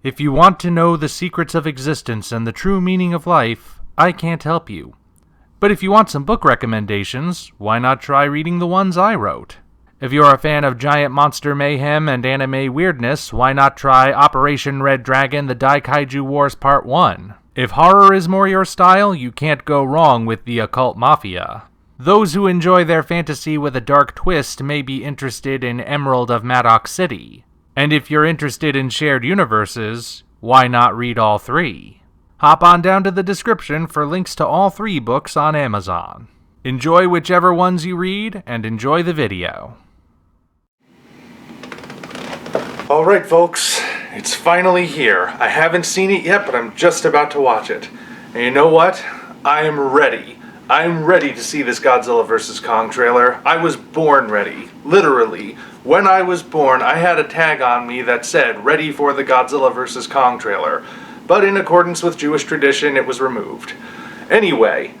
If you want to know the secrets of existence and the true meaning of life, I can't help you. But if you want some book recommendations, why not try reading the ones I wrote? If you're a fan of giant monster mayhem and anime weirdness, why not try Operation Red Dragon: The Daikaiju Wars Part 1? If horror is more your style, you can't go wrong with The Occult Mafia. Those who enjoy their fantasy with a dark twist may be interested in Emerald of Maddox City. And if you're interested in shared universes, why not read all three? Hop on down to the description for links to all three books on Amazon. Enjoy whichever ones you read, and enjoy the video. Alright folks, it's finally here. I haven't seen it yet, but I'm just about to watch it. And you know what? I am ready. I'm ready to see this Godzilla vs. Kong trailer. I was born ready. Literally. When I was born, I had a tag on me that said, "Ready for the Godzilla vs. Kong trailer." But in accordance with Jewish tradition, it was removed. Anyway,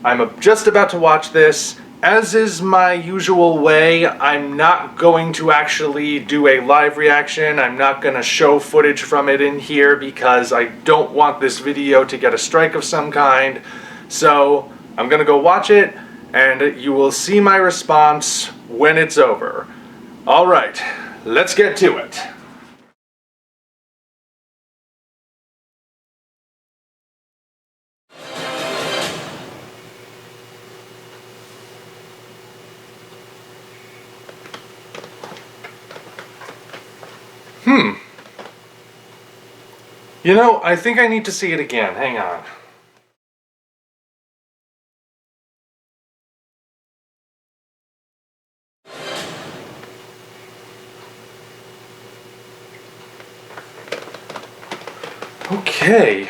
I'm just about to watch this. As is my usual way, I'm not going to actually do a live reaction. I'm not going to show footage from it in here because I don't want this video to get a strike of some kind. So I'm going to go watch it, and you will see my response when it's over. Alright, let's get to it. You know, I think I need to see it again. Hang on. Okay.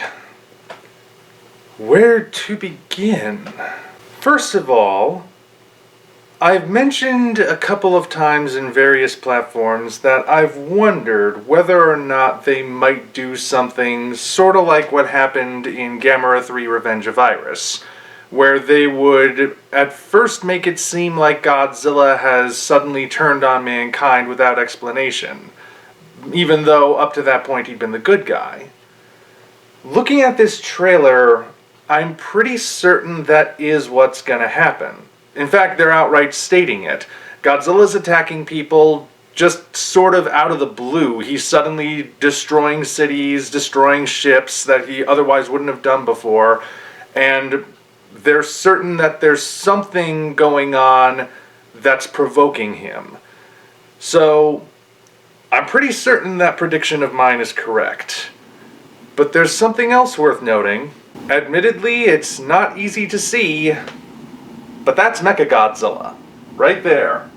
Where to begin? First of all, I've mentioned a couple of times in various platforms that I've wondered whether or not they might do something sort of like what happened in Gamera 3 Revenge of Iris, where they would at first make it seem like Godzilla has suddenly turned on mankind without explanation, even though up to that point he'd been the good guy. Looking at this trailer, I'm pretty certain that is what's gonna happen. In fact, they're outright stating it. Godzilla's attacking people just sort of out of the blue. He's suddenly destroying cities, destroying ships that he otherwise wouldn't have done before, and they're certain that there's something going on that's provoking him. So, I'm pretty certain that prediction of mine is correct. But there's something else worth noting. Admittedly, it's not easy to see, but that's Mechagodzilla, right there.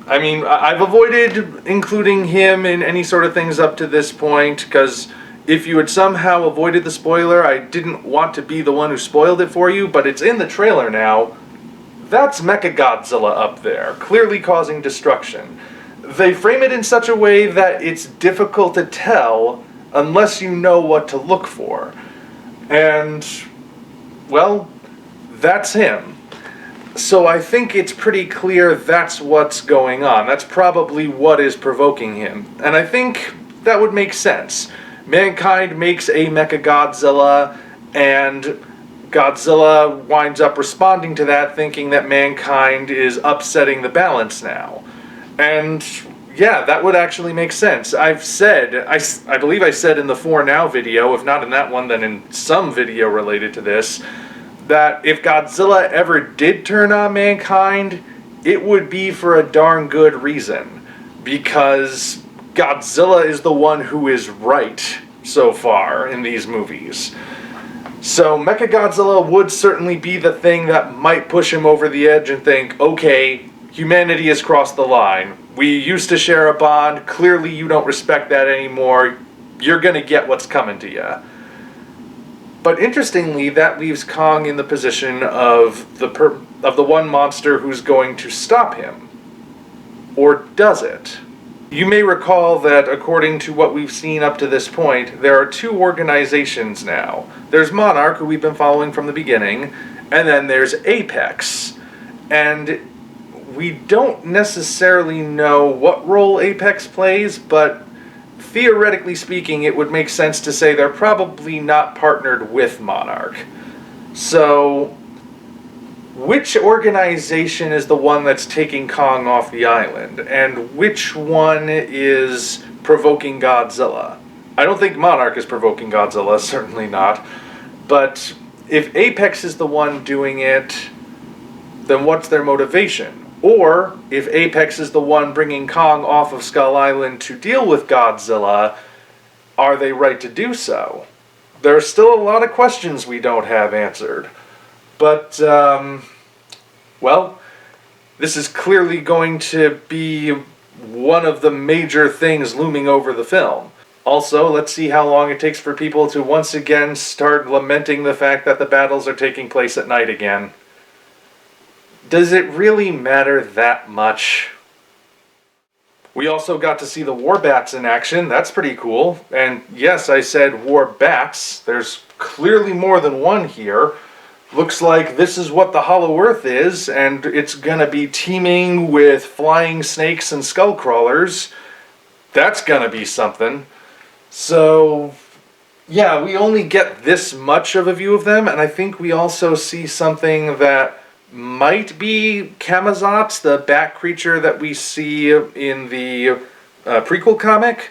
I mean, I've avoided including him in any sort of things up to this point, because if you had somehow avoided the spoiler, I didn't want to be the one who spoiled it for you, but it's in the trailer now. That's Mechagodzilla up there, clearly causing destruction. They frame it in such a way that it's difficult to tell unless you know what to look for. And, well, that's him. So I think it's pretty clear that's what's going on. That's probably what is provoking him. And I think that would make sense. Mankind makes a Mechagodzilla, and Godzilla winds up responding to that, thinking that mankind is upsetting the balance now. And yeah, that would actually make sense. I've said, I believe I said in the For Now video, if not in that one, then in some video related to this, that if Godzilla ever did turn on mankind, it would be for a darn good reason. Because Godzilla is the one who is right so far in these movies. So Mechagodzilla would certainly be the thing that might push him over the edge and think, okay, humanity has crossed the line. We used to share a bond, clearly you don't respect that anymore, you're gonna get what's coming to you. But interestingly, that leaves Kong in the position of the one monster who's going to stop him. Or does it? You may recall that according to what we've seen up to this point, there are two organizations now. There's Monarch, who we've been following from the beginning, and then there's Apex. And we don't necessarily know what role Apex plays, but theoretically speaking, it would make sense to say they're probably not partnered with Monarch. So, which organization is the one that's taking Kong off the island? And which one is provoking Godzilla? I don't think Monarch is provoking Godzilla, certainly not. But if Apex is the one doing it, then what's their motivation? Or, if Apex is the one bringing Kong off of Skull Island to deal with Godzilla, are they right to do so? There are still a lot of questions we don't have answered. But, well, this is clearly going to be one of the major things looming over the film. Also, let's see how long it takes for people to once again start lamenting the fact that the battles are taking place at night again. Does it really matter that much? We also got to see the war bats in action. That's pretty cool. And yes, I said war bats. There's clearly more than one here. Looks like this is what the Hollow Earth is, and it's gonna be teeming with flying snakes and skull crawlers. That's gonna be something. So, yeah, we only get this much of a view of them, and I think we also see something that might be Camazotz, the bat creature that we see in the prequel comic,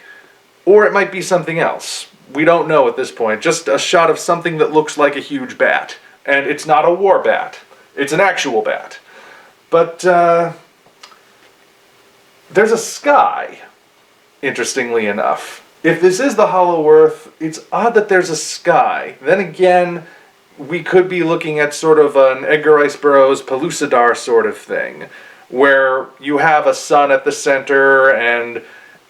or it might be something else. We don't know at this point. Just a shot of something that looks like a huge bat. And it's not a war bat. It's an actual bat. But there's a sky, interestingly enough. If this is the Hollow Earth, it's odd that there's a sky. Then again, we could be looking at sort of an Edgar Rice Burroughs Pellucidar sort of thing, where you have a sun at the center, and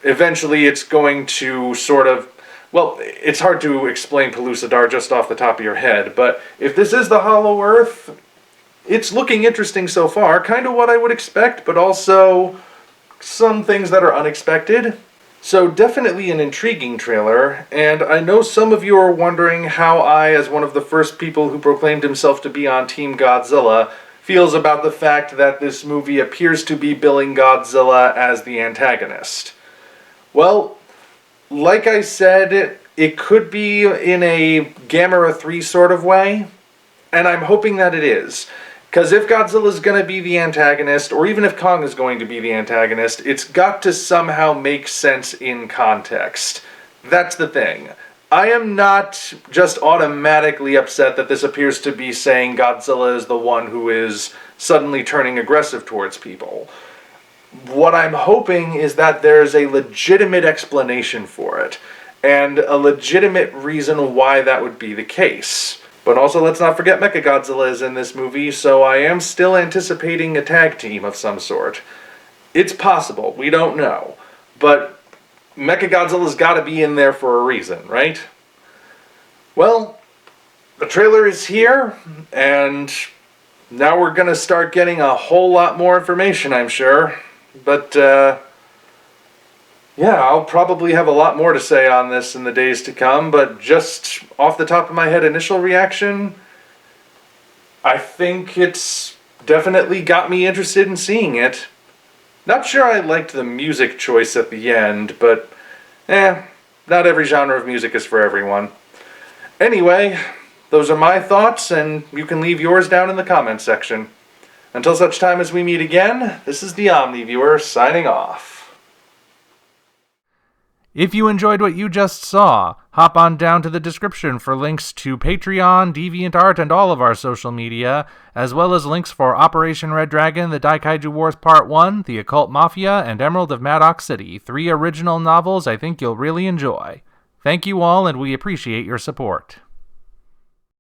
eventually it's going to sort of, well, it's hard to explain Pellucidar just off the top of your head, but if this is the Hollow Earth, it's looking interesting so far, kind of what I would expect, but also some things that are unexpected. So definitely an intriguing trailer, and I know some of you are wondering how I, as one of the first people who proclaimed himself to be on Team Godzilla, feels about the fact that this movie appears to be billing Godzilla as the antagonist. Well, like I said, it could be in a Gamera 3 sort of way, and I'm hoping that it is. Because if Godzilla's going to be the antagonist, or even if Kong is going to be the antagonist, it's got to somehow make sense in context. That's the thing. I am not just automatically upset that this appears to be saying Godzilla is the one who is suddenly turning aggressive towards people. What I'm hoping is that there's a legitimate explanation for it, and a legitimate reason why that would be the case. But also, let's not forget Mechagodzilla is in this movie, so I am still anticipating a tag team of some sort. It's possible, we don't know. But Mechagodzilla's gotta be in there for a reason, right? Well, the trailer is here, and now we're gonna start getting a whole lot more information, I'm sure. But, yeah, I'll probably have a lot more to say on this in the days to come, but just off the top of my head, initial reaction, I think it's definitely got me interested in seeing it. Not sure I liked the music choice at the end, but, not every genre of music is for everyone. Anyway, those are my thoughts, and you can leave yours down in the comments section. Until such time as we meet again, this is the Omni Viewer signing off. If you enjoyed what you just saw, hop on down to the description for links to Patreon, DeviantArt, and all of our social media, as well as links for Operation Red Dragon, The Daikaiju Wars Part 1, The Occult Mafia, and Emerald of Maddox City, 3 original novels I think you'll really enjoy. Thank you all, and we appreciate your support.